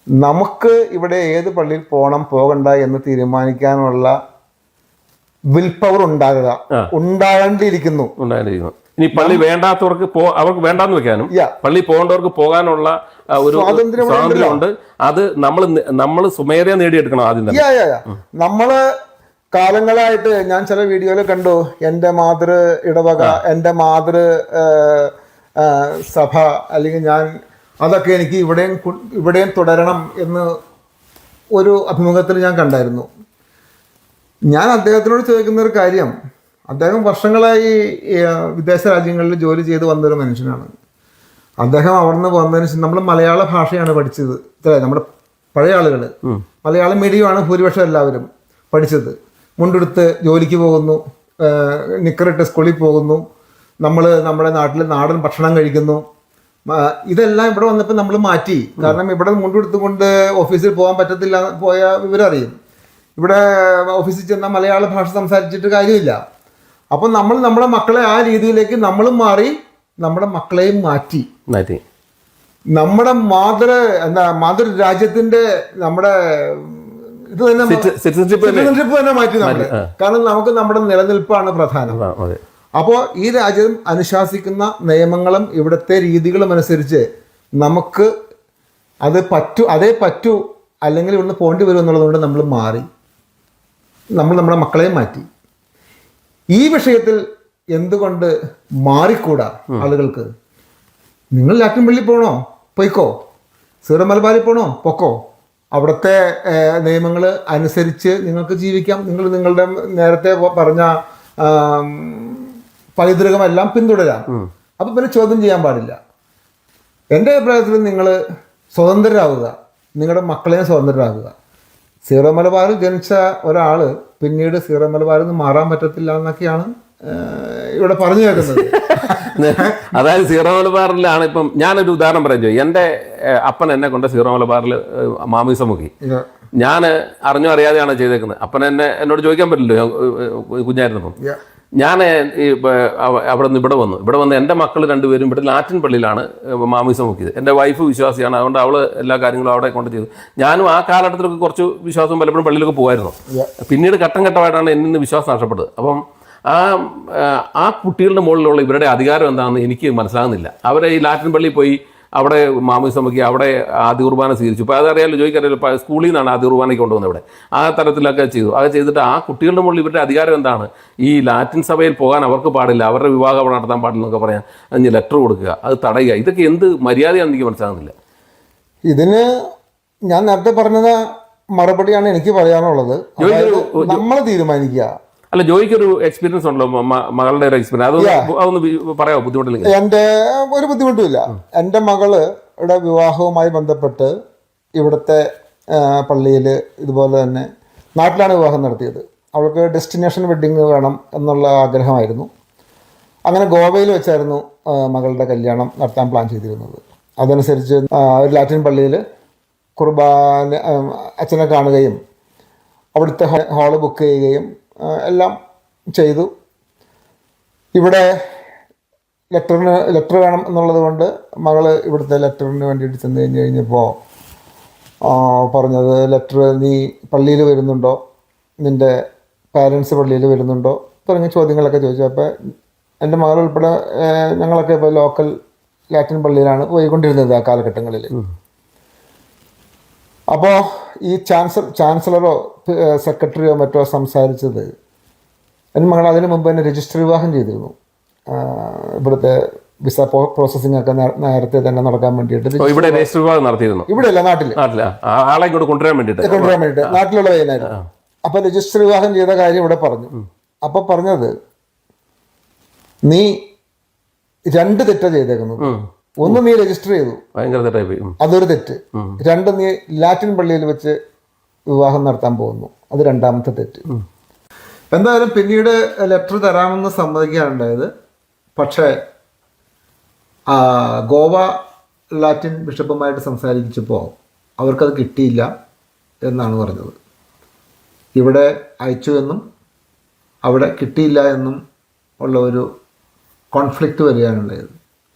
നമുക്ക് ഇവിടെ ഏത് പള്ളിയിൽ പോകണം പോകണ്ട എന്ന് തീരുമാനിക്കാനുള്ള വിൽ പവർ ഉണ്ടാകേണ്ടിയിരിക്കുന്നു. ഇനി പള്ളി വേണ്ടാത്തവർക്ക് അവർക്ക് വേണ്ടാന്ന് വെക്കാനും പള്ളി പോകേണ്ടവർക്ക് പോകാനുള്ള ഒരു സ്വാതന്ത്ര്യമുണ്ട്. അത് നമ്മൾ സ്വമേധയാ നേടിയെടുക്കണം. ആദ്യം തന്നെ നമ്മള് കാലങ്ങളായിട്ട് ഞാൻ ചില വീഡിയോയിൽ കണ്ടു, എൻ്റെ മാതൃ ഇടവക, എൻ്റെ മാതൃ സഭ, അല്ലെങ്കിൽ ഞാൻ അതൊക്കെ എനിക്ക് ഇവിടെയും തുടരണം എന്ന് ഒരു അഭിമുഖത്തിൽ ഞാൻ കണ്ടായിരുന്നു. ഞാൻ അദ്ദേഹത്തിനോട് ചോദിക്കുന്ന ഒരു കാര്യം, അദ്ദേഹം വർഷങ്ങളായി വിദേശ രാജ്യങ്ങളിൽ ജോലി ചെയ്ത് വന്നൊരു മനുഷ്യനാണ്. അദ്ദേഹം അവിടെ നിന്ന് വന്നതിന് ശേഷം നമ്മൾ മലയാള ഭാഷയാണ് പഠിച്ചത്. നമ്മുടെ പഴയ ആളുകൾ മലയാളം മീഡിയമാണ് ഭൂരിപക്ഷം എല്ലാവരും പഠിച്ചത്. മുണ്ടെടുത്ത് ജോലിക്ക് പോകുന്നു, നിക്കറിട്ട് സ്കൂളിൽ പോകുന്നു, നമ്മൾ നമ്മുടെ നാട്ടിൽ നാടൻ ഭക്ഷണം കഴിക്കുന്നു. ഇതെല്ലാം ഇവിടെ വന്നപ്പോൾ നമ്മൾ മാറ്റി. കാരണം ഇവിടെ മുണ്ടെടുത്തുകൊണ്ട് ഓഫീസിൽ പോകാൻ പറ്റത്തില്ല, പോയ വിവരം അറിയും. ഇവിടെ ഓഫീസിൽ ചെന്നാൽ മലയാള ഭാഷ സംസാരിച്ചിട്ട് കാര്യമില്ല. അപ്പം നമ്മൾ നമ്മുടെ മക്കളെ ആ രീതിയിലേക്ക് നമ്മളും മാറി, നമ്മുടെ മക്കളെയും മാറ്റി. നമ്മുടെ മാതൃ രാജ്യത്തിന്റെ നമ്മുടെ ഇത് തന്നെ സിറ്റിസൺഷിപ്പ് തന്നെ മാറ്റി നമ്മള്. കാരണം നമുക്ക് നമ്മുടെ നിലനിൽപ്പാണ് പ്രധാനം. അപ്പോൾ ഈ രാജ്യം അനുശാസിക്കുന്ന നിയമങ്ങളും ഇവിടുത്തെ രീതികളും അനുസരിച്ച് നമുക്ക് അതേ പറ്റൂ, അല്ലെങ്കിൽ ഇവിടുന്ന് പോകേണ്ടി വരും എന്നുള്ളതുകൊണ്ട് നമ്മൾ മാറി, നമ്മൾ നമ്മുടെ മക്കളെയും മാറ്റി. ഈ വിഷയത്തിൽ എന്തുകൊണ്ട് മാറിക്കൂടാ ആളുകൾക്ക്? നിങ്ങൾ ലാറ്റിൻ പള്ളി പോകണോ, പൊയ്ക്കോ. സീറോ മലബാറിൽ പോകണോ, പൊക്കോ. അവിടുത്തെ നിയമങ്ങൾ അനുസരിച്ച് നിങ്ങൾക്ക് ജീവിക്കാം. നിങ്ങൾ നിങ്ങളുടെ നേരത്തെ പറഞ്ഞ പൈതൃകമെല്ലാം പിന്തുടരാം. അപ്പം പിന്നെ ചോദ്യം ചെയ്യാൻ പാടില്ല. എൻ്റെ അഭിപ്രായത്തിൽ നിങ്ങൾ സ്വതന്ത്രരാകുക, നിങ്ങളുടെ മക്കളെയും സ്വതന്ത്രരാകുക. സീറോ മലബാറിൽ ജനിച്ച ഒരാൾ പിന്നീട് സീറോ മലബാറിൽ നിന്ന് മാറാൻ പറ്റത്തില്ല എന്നൊക്കെയാണ് ഇവിടെ പറഞ്ഞു കേൾക്കുന്നത്. അതായത് സീറോ മലബാറിലാണ് ഇപ്പം ഞാനൊരു ഉദാഹരണം പറഞ്ഞു. എൻ്റെ അപ്പൻ എന്നെ കൊണ്ട് സീറോ മലബാറിൽ മാമീസം മുക്കി. ഞാൻ അറിഞ്ഞോ അറിയാതെയാണ് ചെയ്തേക്കുന്നത്. അപ്പൻ എന്നോട് ചോദിക്കാൻ പറ്റില്ലല്ലോ കുഞ്ഞായിരുന്നപ്പം. ഞാൻ അവിടെ നിന്ന് ഇവിടെ വന്ന് എൻ്റെ മക്കൾ രണ്ടുപേരും ഇവിടെ ലാറ്റിൻ പള്ളിയിലാണ് മാമീസം മുക്കിയത്. എൻ്റെ വൈഫ് വിശ്വാസിയാണ്, അതുകൊണ്ട് അവൾ എല്ലാ കാര്യങ്ങളും അവിടെ കൊണ്ട് ചെയ്തു. ഞാനും ആ കാലഘട്ടത്തിലൊക്കെ കുറച്ച് വിശ്വാസം പലപ്പോഴും പള്ളിയിലൊക്കെ പോകുമായിരുന്നു. പിന്നീട് ഘട്ടം ഘട്ടമായിട്ടാണ് എന്നിൽ നിന്ന് വിശ്വാസം നഷ്ടപ്പെട്ടത്. അപ്പം ആ കുട്ടികളുടെ മുകളിലുള്ള ഇവരുടെ അധികാരം എന്താണെന്ന് എനിക്ക് മനസ്സിലാകുന്നില്ല. അവരെ ഈ ലാറ്റിൻ പള്ളിയിൽ പോയി അവിടെ മാമീസം മുക്കി, അവിടെ ആദ്യ കുർബാന സ്വീകരിച്ചു. ഇപ്പോൾ അതറിയാമല്ലോ, ചോദിക്കാറില്ല, സ്കൂളിൽ നിന്നാണ് ആദ്യ കുർബാനയ്ക്ക് കൊണ്ടുവന്നത്. ഇവിടെ ആ തരത്തിലൊക്കെ ചെയ്തു. അത് ചെയ്തിട്ട് ആ കുട്ടികളുടെ മുകളിൽ ഇവരുടെ അധികാരം എന്താണ്? ഈ ലാറ്റിൻ സഭയിൽ പോകാൻ അവർക്ക് പാടില്ല, അവരുടെ വിവാഹം നടത്താൻ പാടില്ല എന്നൊക്കെ പറയാൻ അതിന് ലെറ്റർ കൊടുക്കുക, അത് തടയുക. ഇതൊക്കെ എന്ത് മര്യാദയാണെന്ന് എനിക്ക് മനസ്സിലാകുന്നില്ല. ഇതിന് ഞാൻ നേരത്തെ പറഞ്ഞത് മറുപടിയാണ് എനിക്ക് പറയാനുള്ളത്. നമ്മൾ തീരുമാനിക്കുക. അല്ല, ജോയിക്കൊരു എക്സ്പീരിയൻസ് ഉണ്ടല്ലോ, മകളുടെ ഒരു എക്സ്പീരിയൻസ്, അതൊന്ന് പറയാമോ? ബുദ്ധിമുട്ടില്ല. എൻ്റെ ഒരു ബുദ്ധിമുട്ടുമില്ല. എൻ്റെ മകളുടെ വിവാഹവുമായി ബന്ധപ്പെട്ട് ഇവിടുത്തെ പള്ളിയിൽ ഇതുപോലെ തന്നെ നാട്ടിലാണ് വിവാഹം നടത്തിയത്. അവൾക്ക് ഡെസ്റ്റിനേഷൻ വെഡ്ഡിങ് വേണം എന്നുള്ള ആഗ്രഹമായിരുന്നു. അങ്ങനെ ഗോവയിൽ വെച്ചായിരുന്നു മകളുടെ കല്യാണം നടത്താൻ പ്ലാൻ ചെയ്തിരുന്നത്. അതനുസരിച്ച് ഒരു ലാറ്റിൻ പള്ളിയിൽ കുർബാന അച്ഛനെ കാണുകയും അവിടുത്തെ ഹാള് ബുക്ക് ചെയ്യുകയും എല്ലാം ചെയ്തു. ഇവിടെ ലെറ്റർ വേണം എന്നുള്ളത് കൊണ്ട് മകൾ ഇവിടുത്തെ ലെറ്ററിന് വേണ്ടിയിട്ട് ചെന്ന് കഴിഞ്ഞപ്പോൾ പറഞ്ഞത്, ലെറ്റർ നീ പള്ളിയിൽ വരുന്നുണ്ടോ, നിൻ്റെ പാരൻസ് പള്ളിയിൽ വരുന്നുണ്ടോ തുടങ്ങിയ ചോദ്യങ്ങളൊക്കെ ചോദിച്ചു. അപ്പോൾ എൻ്റെ മകൾ ഉൾപ്പെടെ ഞങ്ങളൊക്കെ ഇപ്പോൾ ലോക്കൽ ലാറ്റിൻ പള്ളിയിലാണ് പോയിക്കൊണ്ടിരുന്നത് ആ കാലഘട്ടങ്ങളിൽ. അപ്പോൾ ഈ ചാൻസലറോ സെക്രട്ടറിയോ മറ്റോ സംസാരിച്ചത്, എൻ്റെ മകൾ അതിന് മുമ്പ് തന്നെ രജിസ്റ്റർ വിവാഹം ചെയ്തിരുന്നു. ഇവിടുത്തെ വിസ പ്രോസസ്സിംഗ് ഒക്കെ നേരത്തെ തന്നെ നടക്കാൻ വേണ്ടിയിട്ട് രജിസ്റ്റർ വിവാഹം നടത്തിയിരുന്നു. ഇവിടെയല്ല, നാട്ടിൽ കൊണ്ടുവരാൻ വേണ്ടിയിട്ട് നാട്ടിലുള്ള പയ്യനായിരുന്നു. അപ്പോൾ രജിസ്റ്റർ വിവാഹം ചെയ്ത കാര്യം ഇവിടെ പറഞ്ഞു. അപ്പോൾ പറഞ്ഞത്, നീ 2 തെറ്റാ ചെയ്തേക്കുന്നത്. ഒന്ന്, നീ രജിസ്റ്റർ ചെയ്തു, അതൊരു തെറ്റ്. 2, നീ ലാറ്റിൻ പള്ളിയിൽ വെച്ച് വിവാഹം നടത്താൻ പോകുന്നു, അത് 2ാമത്തെ തെറ്റ്. എന്തായാലും പിന്നീട് ലെറ്റർ തരാമെന്ന് സമ്മതിക്കാനുണ്ടായത്. പക്ഷേ ഗോവ ലാറ്റിൻ ബിഷപ്പുമായിട്ട് സംസാരിച്ചപ്പോൾ അവർക്കത് കിട്ടിയില്ല എന്നാണ് പറഞ്ഞത്. ഇവിടെ അയച്ചു എന്നും അവിടെ കിട്ടിയില്ല എന്നും ഉള്ള ഒരു കോൺഫ്ലിക്റ്റ് വരികയാണുണ്ടായത്.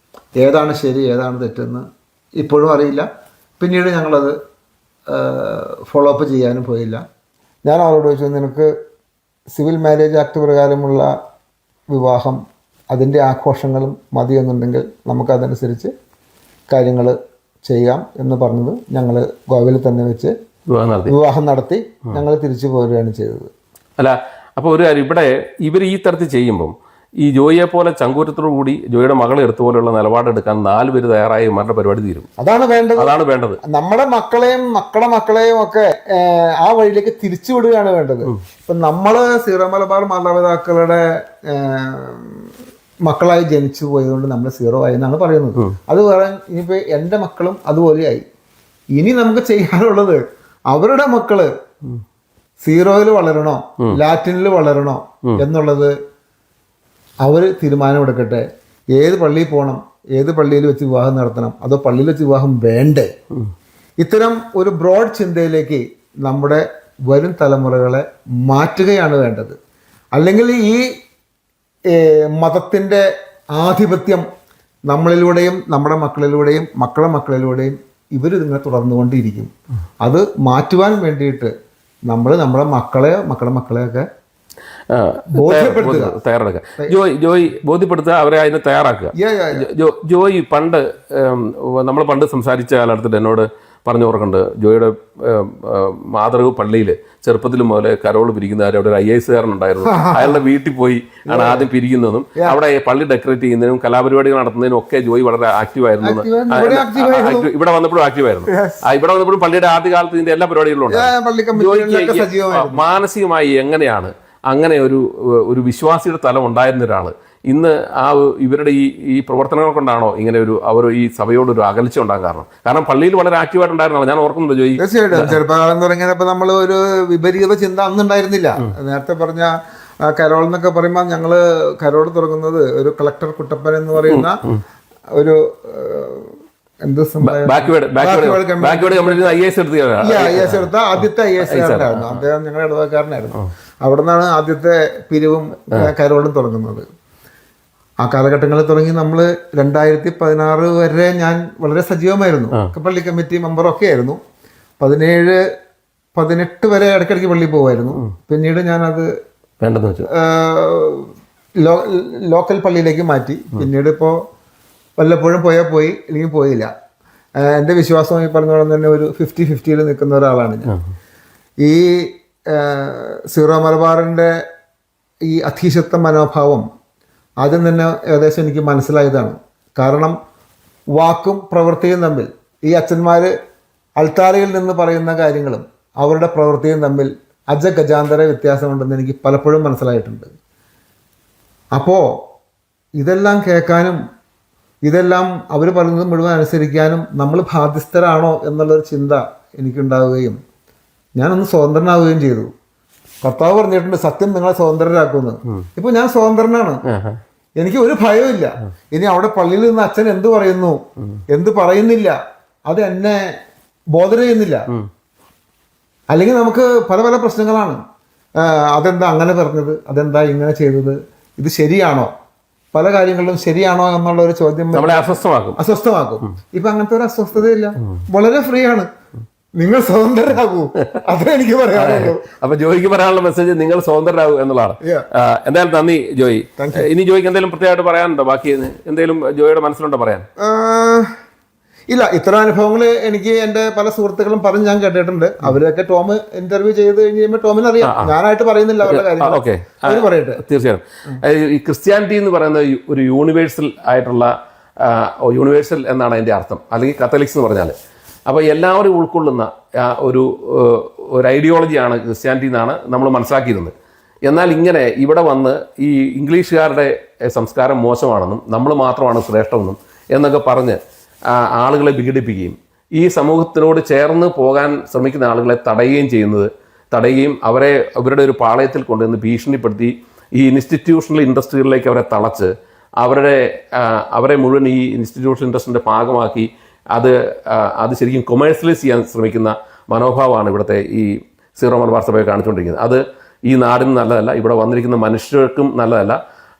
ഏതാണ് ശരി ഏതാണ് തെറ്റെന്ന് ഇപ്പോഴും അറിയില്ല. പിന്നീട് ഞങ്ങളത് ഫോളോ അപ്പ് ചെയ്യാനും പോയില്ല. ഞാൻ അവരോട് ചോദിച്ചു, നിനക്ക് സിവിൽ മാരേജ് ആക്ട് പ്രകാരമുള്ള വിവാഹം അതിൻ്റെ ആഘോഷങ്ങളും മതിയെന്നുണ്ടെങ്കിൽ നമുക്കതനുസരിച്ച് കാര്യങ്ങൾ ചെയ്യാം എന്ന് പറഞ്ഞത് ഞങ്ങൾ ഗോവയിൽ തന്നെ വെച്ച് വിവാഹം നടത്തി ഞങ്ങൾ തിരിച്ചു പോരുകയാണ് ചെയ്തത്. അല്ല, അപ്പോൾ ഒരു കാര്യം, ഇവിടെ ഇവർ ഈ തരത്തിൽ ചെയ്യുമ്പം ഈ ജോയിയെ പോലെ ചങ്കൂറ്റത്തോടു കൂടി ജോയിയുടെ മകളെ എടുത്ത പോലെയുള്ള നിലപാടെടുക്കാൻ 4 പേര് തയ്യാറായി ഇവരുടെ പരിപാടി തീരും. അതാണ് വേണ്ടത്. നമ്മുടെ മക്കളെയും ഒക്കെ ആ വഴിയിലേക്ക് തിരിച്ചു വിടുകയാണ് വേണ്ടത്. ഇപ്പൊ നമ്മള് സീറോ മലബാർ മാതാപിതാക്കളുടെ മക്കളായി ജനിച്ചു പോയതുകൊണ്ട് നമ്മൾ സീറോ ആയി എന്നാണ് പറയുന്നത്. അത് പറയാൻ ഇനിയിപ്പോ എൻ്റെ മക്കളും അതുപോലെയായി. ഇനി നമുക്ക് ചെയ്യാനുള്ളത് അവരുടെ മക്കള് സീറോയിൽ വളരണോ ലാറ്റിനിൽ വളരണോ എന്നുള്ളത് അവർ തീരുമാനമെടുക്കട്ടെ. ഏത് പള്ളിയിൽ പോകണം, ഏത് പള്ളിയിൽ വെച്ച് വിവാഹം നടത്തണം, അതോ പള്ളിയിൽ വെച്ച് വിവാഹം വേണ്ടേ? ഇത്തരം ഒരു ബ്രോഡ് ചിന്തയിലേക്ക് നമ്മുടെ വരും തലമുറകളെ മാറ്റുകയാണ് വേണ്ടത്. അല്ലെങ്കിൽ ഈ മതത്തിൻ്റെ ആധിപത്യം നമ്മളിലൂടെയും നമ്മുടെ മക്കളിലൂടെയും മക്കളിലൂടെയും ഇവർ ഇതിങ്ങനെ തുടർന്നുകൊണ്ടിരിക്കും. അത് മാറ്റുവാൻ വേണ്ടിയിട്ട് നമ്മൾ നമ്മുടെ മക്കളെയൊക്കെ തയ്യാറെടുക്കുക. ജോയി ബോധ്യപ്പെടുത്തുക, അവരെ അതിന് തയ്യാറാക്കുക. ജോയി നമ്മൾ പണ്ട് സംസാരിച്ച കാലഘട്ടത്തിൽ എന്നോട് പറഞ്ഞു ഓർക്കുന്നുണ്ട്, ജോയിയുടെ മാതൃ പള്ളിയിൽ ചെറുപ്പത്തിൽ മുതലേ കരോള് പിരിക്കുന്നവരെ അവിടെ ഒരു IAS കാരനുണ്ടായിരുന്നു. അയാളുടെ വീട്ടിൽ പോയി ആണ് ആദ്യം പിരിക്കുന്നതും അവിടെ പള്ളി ഡെക്കറേറ്റ് ചെയ്യുന്നതിനും കലാപരിപാടികൾ നടത്തുന്നതിനും ഒക്കെ ജോയി വളരെ ആക്റ്റീവായിരുന്നു. ഇവിടെ വന്നപ്പോഴും ആക്റ്റീവായിരുന്നു. ഇവിടെ വന്നപ്പോഴും പള്ളിയുടെ ആദ്യകാലത്ത് ഇതിന്റെ എല്ലാ പരിപാടികളും ഉണ്ട്. ജോയിക്ക് മാനസികമായി എങ്ങനെയാണ് അങ്ങനെ ഒരു വിശ്വാസിയുടെ തലം ഉണ്ടായിരുന്ന ഒരാള് ഇന്ന് ഇവരുടെ ഈ പ്രവർത്തനങ്ങൾ കൊണ്ടാണോ ഇങ്ങനെ അവർ ഈ സഭയോട് ഒരു അകൽച്ച ഉണ്ടാകാൻ കാരണം പള്ളിയിൽ വളരെ ആക്റ്റീവായിട്ടുണ്ടായിരുന്നോ? ഞാൻ ഓർക്കുന്നുണ്ട് ജോയി. തീർച്ചയായിട്ടും ചെറുപ്പകാലം തുടങ്ങിയപ്പോൾ നമ്മൾ ഒരു വിപരീത ചിന്ത അന്നുണ്ടായിരുന്നില്ല. നേരത്തെ പറഞ്ഞ കരോൾ എന്നൊക്കെ പറയുമ്പോൾ ഞങ്ങള് കരോൾ തുടങ്ങുന്നത് ഒരു കളക്ടർ കുട്ടപ്പൻ എന്ന് പറയുന്ന ഒരു IAS എടുത്ത ആദ്യത്തെ IAS കാരനായിരുന്നു അദ്ദേഹം. ഞങ്ങളുടെ ഇടവക്കാരനായിരുന്നു. അവിടെ നിന്നാണ് ആദ്യത്തെ പിരിവും കരോളും തുടങ്ങുന്നത്. ആ കാലഘട്ടങ്ങളിൽ തുടങ്ങി നമ്മൾ 2016 വരെ ഞാൻ വളരെ സജീവമായിരുന്നു. പള്ളി കമ്മിറ്റി മെമ്പറൊക്കെ ആയിരുന്നു. 17-18 വരെ ഇടയ്ക്കിടയ്ക്ക് പള്ളിയിൽ പോകുമായിരുന്നു. പിന്നീട് ഞാനത് ലോക്കൽ പള്ളിയിലേക്ക് മാറ്റി. പിന്നീട് ഇപ്പോൾ വല്ലപ്പോഴും പോയി, ഇല്ലെങ്കിൽ പോയില്ല. എൻ്റെ വിശ്വാസം ഈ പറഞ്ഞ പോലെ തന്നെ ഒരു 50-50 നിൽക്കുന്ന ഒരാളാണ് ഞാൻ. ഈ സീറോ മലബാറിൻ്റെ ഈ അധീശത്വ മനോഭാവം ആദ്യം തന്നെ ഏകദേശം എനിക്ക് മനസ്സിലായതാണ്. കാരണം വാക്കും പ്രവൃത്തിയും തമ്മിൽ ഈ അച്ഛന്മാർ അൾത്താരയിൽ നിന്ന് പറയുന്ന കാര്യങ്ങളും അവരുടെ പ്രവൃത്തിയും തമ്മിൽ അജഗജാന്തര വ്യത്യാസമുണ്ടെന്ന് എനിക്ക് പലപ്പോഴും മനസ്സിലായിട്ടുണ്ട്. അപ്പോൾ ഇതെല്ലാം കേൾക്കാനും ഇതെല്ലാം അവർ പറയുന്നത് മുഴുവൻ അനുസരിക്കാനും നമ്മൾ ബാധ്യസ്ഥരാണോ എന്നുള്ളൊരു ചിന്ത എനിക്കുണ്ടാവുകയും ഞാനൊന്ന് സ്വതന്ത്രനാവുകയും ചെയ്തു. കർത്താവ് പറഞ്ഞിട്ടുണ്ട്, സത്യം നിങ്ങളെ സ്വതന്ത്രരാക്കുമെന്ന്. ഇപ്പൊ ഞാൻ സ്വതന്ത്രനാണ്. എനിക്ക് ഒരു ഭയമില്ല. ഇനി അവിടെ പള്ളിയിൽ നിന്ന് അച്ഛൻ എന്ത് പറയുന്നു എന്ത് പറയുന്നില്ല അത് എന്നെ ബോധർ ചെയ്യുന്നില്ല. അല്ലെങ്കിൽ നമുക്ക് പല പല പ്രശ്നങ്ങളാണ്. അതെന്താ അങ്ങനെ പറഞ്ഞത്, അതെന്താ ഇങ്ങനെ ചെയ്തത്, ഇത് ശരിയാണോ, പല കാര്യങ്ങളിലും ശരിയാണോ എന്നുള്ള ഒരു ചോദ്യം അസ്വസ്ഥമാക്കും. ഇപ്പൊ അങ്ങനത്തെ ഒരു അസ്വസ്ഥതയില്ല. വളരെ ഫ്രീ ആണ്. നിങ്ങൾ സ്വതന്ത്രരാകൂ, അതേ എനിക്ക് പറയാനുള്ളൂ. അപ്പൊ ജോയിക്ക് പറയാനുള്ള മെസ്സേജ് നിങ്ങൾ സ്വതന്ത്രരാകൂ എന്നുള്ളതാണ്. എന്തായാലും നന്ദി ജോയി. ഇനി ജോയിക്ക് എന്തെങ്കിലും പ്രത്യേകമായിട്ട് പറയാനുണ്ടോ? ബാക്കി എന്തെങ്കിലും ജോയിയുടെ മനസ്സിലുണ്ടോ പറയാൻ? ഇല്ല, ഇത്തരം അനുഭവങ്ങൾ എനിക്ക് എൻ്റെ പല സുഹൃത്തുക്കളും പറഞ്ഞ് ഞാൻ കേട്ടിട്ടുണ്ട്. അവരൊക്കെ ടോം ഇന്റർവ്യൂ ചെയ്ത് കഴിയുമ്പോൾ ടോമിന് അറിയാം, ഞാനായിട്ട് പറയുന്നില്ല അവരുടെ കാര്യം. പറയട്ടെ. തീർച്ചയായും ഈ ക്രിസ്ത്യാനിറ്റി എന്ന് പറയുന്ന ഒരു യൂണിവേഴ്സൽ ആയിട്ടുള്ള യൂണിവേഴ്സൽ എന്നാണ് അതിന്റെ അർത്ഥം, അല്ലെങ്കിൽ കത്തോലിക്സ് എന്ന് പറഞ്ഞാൽ. അപ്പോൾ എല്ലാവരും ഉൾക്കൊള്ളുന്ന ഒരു ഐഡിയോളജിയാണ് ക്രിസ്ത്യാനിറ്റി എന്നാണ് നമ്മൾ മനസ്സിലാക്കിയിരുന്നത്. എന്നാൽ ഇങ്ങനെ ഇവിടെ വന്ന് ഈ ഇംഗ്ലീഷുകാരുടെ സംസ്കാരം മോശമാണെന്നും നമ്മൾ മാത്രമാണ് ശ്രേഷ്ഠമെന്നും എന്നൊക്കെ പറഞ്ഞ് ആളുകളെ വിഘടിപ്പിക്കുകയും ഈ സമൂഹത്തിനോട് ചേർന്ന് പോകാൻ ശ്രമിക്കുന്ന ആളുകളെ തടയുകയും അവരുടെ ഒരു പാളയത്തിൽ കൊണ്ടുവന്ന് ഭീഷണിപ്പെടുത്തി ഈ ഇൻസ്റ്റിറ്റ്യൂഷണൽ ഇൻഡസ്ട്രികളിലേക്ക് അവരെ തളച്ച് അവരെ മുഴുവൻ ഈ ഇൻസ്റ്റിറ്റ്യൂഷണൽ ഇൻഡസ്ട്രിയുടെ ഭാഗമാക്കി അത് ശരിക്കും കൊമേഴ്സ്യലൈസ് ചെയ്യാൻ ശ്രമിക്കുന്ന മനോഭാവമാണ് ഇവിടുത്തെ ഈ സീറോ മലബാർ സഭയെ കാണിച്ചുകൊണ്ടിരിക്കുന്നത്. അത് ഈ നാടിന് നല്ലതല്ല, ഇവിടെ വന്നിരിക്കുന്ന മനുഷ്യർക്കും നല്ലതല്ല.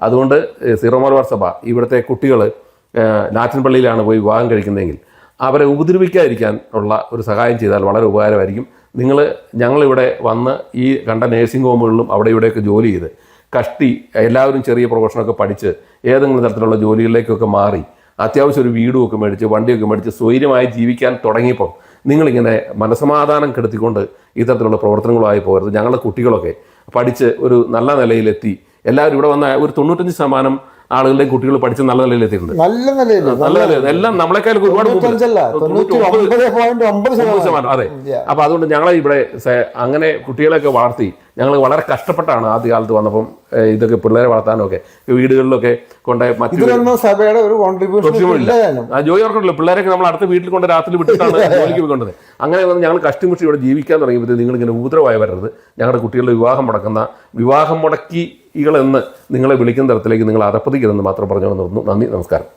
അതുകൊണ്ട് സീറോ മലബാർ സഭ ഇവിടുത്തെ കുട്ടികൾ ലാറ്റിൻ പള്ളിയിലാണ് പോയി വിവാഹം കഴിക്കുന്നതെങ്കിൽ അവരെ ഉപദ്രവിക്കാതിരിക്കാൻ ഉള്ള ഒരു സഹായം ചെയ്താൽ വളരെ ഉപകാരമായിരിക്കും. ഞങ്ങളിവിടെ വന്ന് ഈ കണ്ട നേഴ്സിംഗ് ഹോമുകളിലും അവിടെ ഇവിടെയൊക്കെ ജോലി ചെയ്ത് കഷ്ടി എല്ലാവരും ചെറിയ പ്രൊഫഷനൊക്കെ പഠിച്ച് ഏതെങ്കിലും തരത്തിലുള്ള ജോലികളിലേക്കൊക്കെ മാറി അത്യാവശ്യം ഒരു വീടും ഒക്കെ മേടിച്ച് വണ്ടിയൊക്കെ മേടിച്ച് സ്വൈര്യമായി ജീവിക്കാൻ തുടങ്ങിയപ്പോൾ നിങ്ങളിങ്ങനെ മനസമാധാനം കെടുത്തിക്കൊണ്ട് ഇത്തരത്തിലുള്ള പ്രവർത്തനങ്ങളുമായി പോകരുത്. ഞങ്ങളുടെ കുട്ടികളൊക്കെ പഠിച്ച് ഒരു നല്ല നിലയിലെത്തി. എല്ലാവരും ഇവിടെ വന്ന ഒരു 95% ആളുകളുടെ കുട്ടികൾ പഠിച്ച് നല്ല നിലയിൽ എത്തിയിട്ടുണ്ട്. നല്ല നിലയിൽ എല്ലാം നമ്മളെക്കാൾ ഒരുപാട് 99%. അതെ. അപ്പൊ അതുകൊണ്ട് ഞങ്ങളെ ഇവിടെ അങ്ങനെ കുട്ടികളെയൊക്കെ വളർത്തി ഞങ്ങൾ വളരെ കഷ്ടപ്പെട്ടാണ് ആദ്യ കാലത്ത് വന്നപ്പം ഇതൊക്കെ പിള്ളേരെ വളർത്താനൊക്കെ വീടുകളിലൊക്കെ കൊണ്ടുപോയി മറ്റു സഭയുടെ ഒരു കോൺട്രിബ്യൂഷൻ ആ ജോലി ഓർക്കണ്ടല്ലോ. പിള്ളേരൊക്കെ നമ്മൾ അടുത്ത വീട്ടിൽ കൊണ്ട് രാത്രി വിട്ടിട്ടാണ് ജോലിക്ക് പോയിക്കൊണ്ടത്. അങ്ങനെ വന്ന് ഞങ്ങൾ കഷ്ടിമുഷ്ടി ഇവിടെ ജീവിക്കാൻ തുടങ്ങിയപ്പോൾ നിങ്ങളിങ്ങനെ ഉപദ്രവമായി വരരുത്. ഞങ്ങളുടെ കുട്ടികളുടെ വിവാഹം മുടക്കികളെന്ന് നിങ്ങളെ വിളിക്കുന്ന തരത്തിലേക്ക് നിങ്ങൾ അധപ്പതിക്കരുതെന്ന് മാത്രം പറഞ്ഞു നിർത്തുന്നു. നന്ദി, നമസ്കാരം.